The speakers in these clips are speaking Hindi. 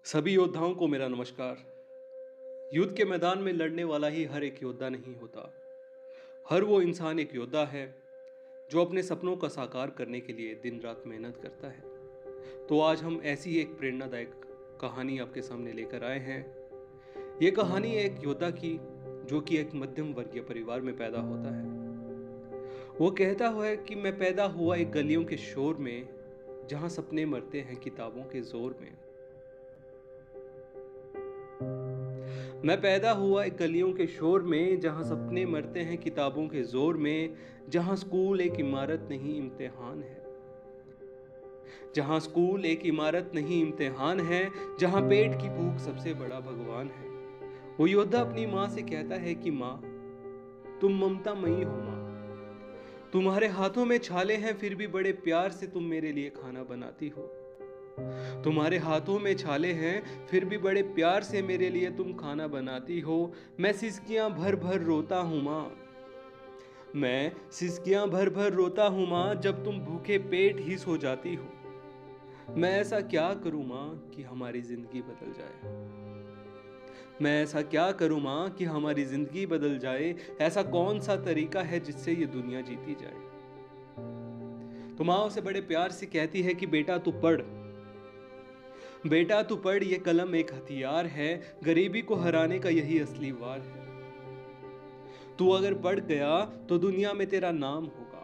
सभी योद्धाओं को मेरा नमस्कार। युद्ध के मैदान में लड़ने वाला ही हर एक योद्धा नहीं होता। हर वो इंसान एक योद्धा है जो अपने सपनों का साकार करने के लिए दिन रात मेहनत करता है। तो आज हम ऐसी एक प्रेरणादायक कहानी आपके सामने लेकर आए हैं। ये कहानी एक योद्धा की जो कि एक मध्यम वर्गीय परिवार में पैदा होता है। वो कहता है कि मैं पैदा हुआ एक गलियों के शोर में, जहां सपने मरते हैं किताबों के जोर में। मैं पैदा हुआ एक गलियों के शोर में, जहां सपने मरते हैं किताबों के जोर में। जहां स्कूल एक इमारत नहीं इम्तिहान है। जहां स्कूल एक इमारत नहीं इम्तिहान है। जहां पेट की भूख सबसे बड़ा भगवान है। वो योद्धा अपनी माँ से कहता है कि माँ, तुम ममता मई हो माँ। तुम्हारे हाथों में छाले हैं, फिर भी बड़े प्यार से तुम मेरे लिए खाना बनाती हो। तुम्हारे हाथों में छाले हैं, फिर भी बड़े प्यार से मेरे लिए तुम खाना बनाती हो। मैं सिसकियां भर भर रोता हूं मां। मैं सिसकियां भर भर रोता हूं मां, जब तुम भूखे पेट ही सो जाती हो। मैं ऐसा क्या करूं मां कि हमारी जिंदगी बदल जाए। मैं ऐसा क्या करूं मां कि हमारी जिंदगी बदल जाए। ऐसा कौन सा तरीका है जिससे ये दुनिया जीती जाए। तो मां उसे बड़े प्यार से कहती है कि बेटा तू पढ़। बेटा तू पढ़, ये कलम एक हथियार है। गरीबी को हराने का यही असली वार है। तू अगर पढ़ गया तो दुनिया में तेरा नाम होगा।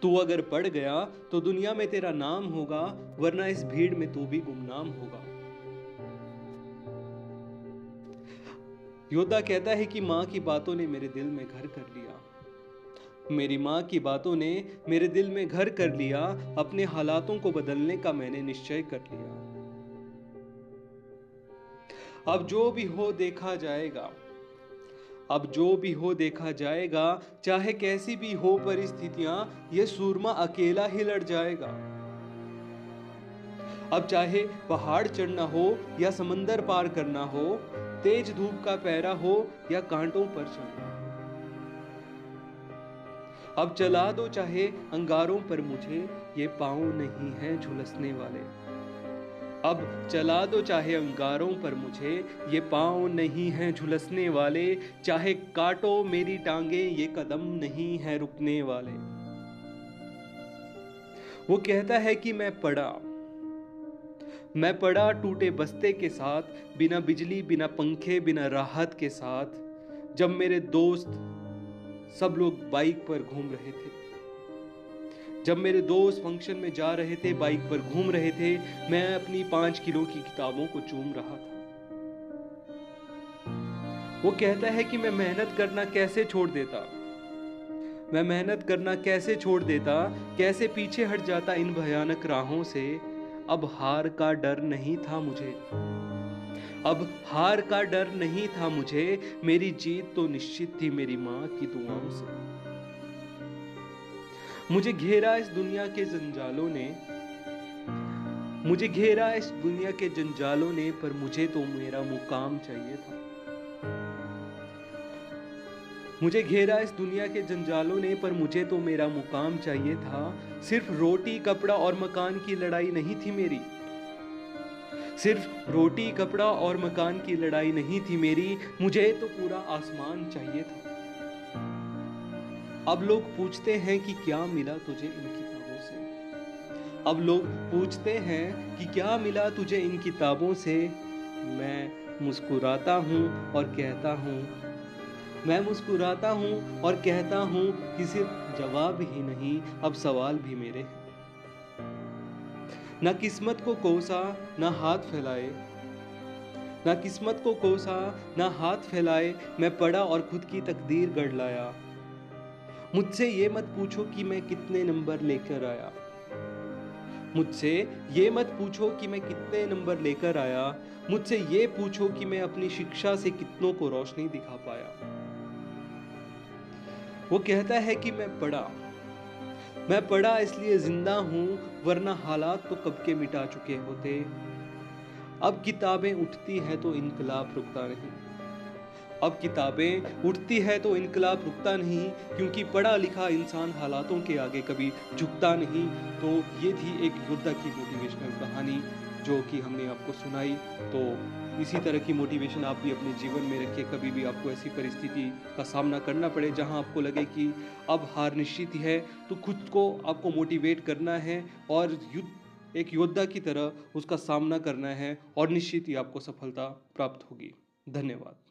तू अगर पढ़ गया तो दुनिया में तेरा नाम होगा, वरना इस भीड़ में तू भी गुमनाम होगा। योद्धा कहता है कि मां की बातों ने मेरे दिल में घर कर लिया। मेरी मां की बातों ने मेरे दिल में घर कर लिया। अपने हालातों को बदलने का मैंने निश्चय कर लिया। अब जो भी हो देखा जाएगा। अब जो भी हो देखा जाएगा। चाहे कैसी भी हो परिस्थितियां, ये सूरमा अकेला ही लड़ जाएगा। अब चाहे पहाड़ चढ़ना हो या समंदर पार करना हो, तेज धूप का पहरा हो या कांटों पर चढ़ना। अब चला दो चाहे अंगारों पर मुझे, ये पांव नहीं है झुलसने वाले। अब चला दो चाहे अंगारों पर मुझे, ये पांव नहीं हैं झुलसने वाले। चाहे काटो मेरी टांगे, ये कदम नहीं है रुकने वाले। वो कहता है कि मैं पड़ा टूटे बस्ते के साथ, बिना बिजली बिना पंखे बिना राहत के साथ। जब मेरे दोस्त सब लोग बाइक पर घूम रहे थे, जब मेरे दोस्त फंक्शन में जा रहे थे, बाइक पर घूम रहे थे, मैं अपनी 5 किलो की किताबों को चूम रहा था। वो कहता है कि मैं मेहनत करना कैसे छोड़ देता। मैं मेहनत करना कैसे छोड़ देता, कैसे पीछे हट जाता इन भयानक राहों से। अब हार का डर नहीं था मुझे। अब हार का डर नहीं था मुझे। मेरी जीत तो निश्चित थी मेरी मां की दुआओं से। मुझे घेरा इस दुनिया के जंजालों ने। मुझे घेरा इस दुनिया के जंजालों ने, पर मुझे तो मेरा मुकाम चाहिए था। मुझे घेरा इस दुनिया के जंजालों ने, पर मुझे तो मेरा मुकाम चाहिए था। सिर्फ रोटी कपड़ा और मकान की लड़ाई नहीं थी मेरी। सिर्फ रोटी कपड़ा और मकान की लड़ाई नहीं थी मेरी। मुझे तो पूरा आसमान चाहिए था। अब लोग पूछते हैं कि क्या मिला तुझे इन किताबों से। अब लोग पूछते हैं कि क्या मिला तुझे इन किताबों से। मैं मुस्कुराता हूँ और कहता हूँ। मैं मुस्कुराता हूँ और कहता हूँ कि सिर्फ जवाब ही नहीं, अब सवाल भी मेरे हैं। ना किस्मत को कोसा ना हाथ फैलाए। ना किस्मत को कोसा ना हाथ फैलाए। मैं पढ़ा और खुद की तकदीर गढ़ लाया। मुझसे ये मत पूछो कि मैं कितने नंबर लेकर आया। मुझसे ये मत पूछो कि मैं कितने नंबर लेकर आया। मुझसे ये पूछो कि मैं अपनी शिक्षा से कितनों को रोशनी दिखा पाया। वो कहता है कि मैं पढ़ा इसलिए जिंदा हूं, वरना हालात तो कब के मिटा चुके होते। अब किताबें उठती है तो इनकलाब रुकता नहीं। अब किताबें उठती है तो इनकलाब रुकता नहीं, क्योंकि पढ़ा लिखा इंसान हालातों के आगे कभी झुकता नहीं। तो ये थी एक योद्धा की मोटिवेशनल कहानी। जो कि हमने आपको सुनाई। तो इसी तरह की मोटिवेशन आप भी अपने जीवन में रखिए। कभी भी आपको ऐसी परिस्थिति का सामना करना पड़े जहां आपको लगे कि अब हार निश्चित ही है, तो खुद को आपको मोटिवेट करना है और एक योद्धा की तरह उसका सामना करना है और निश्चित ही आपको सफलता प्राप्त होगी। धन्यवाद।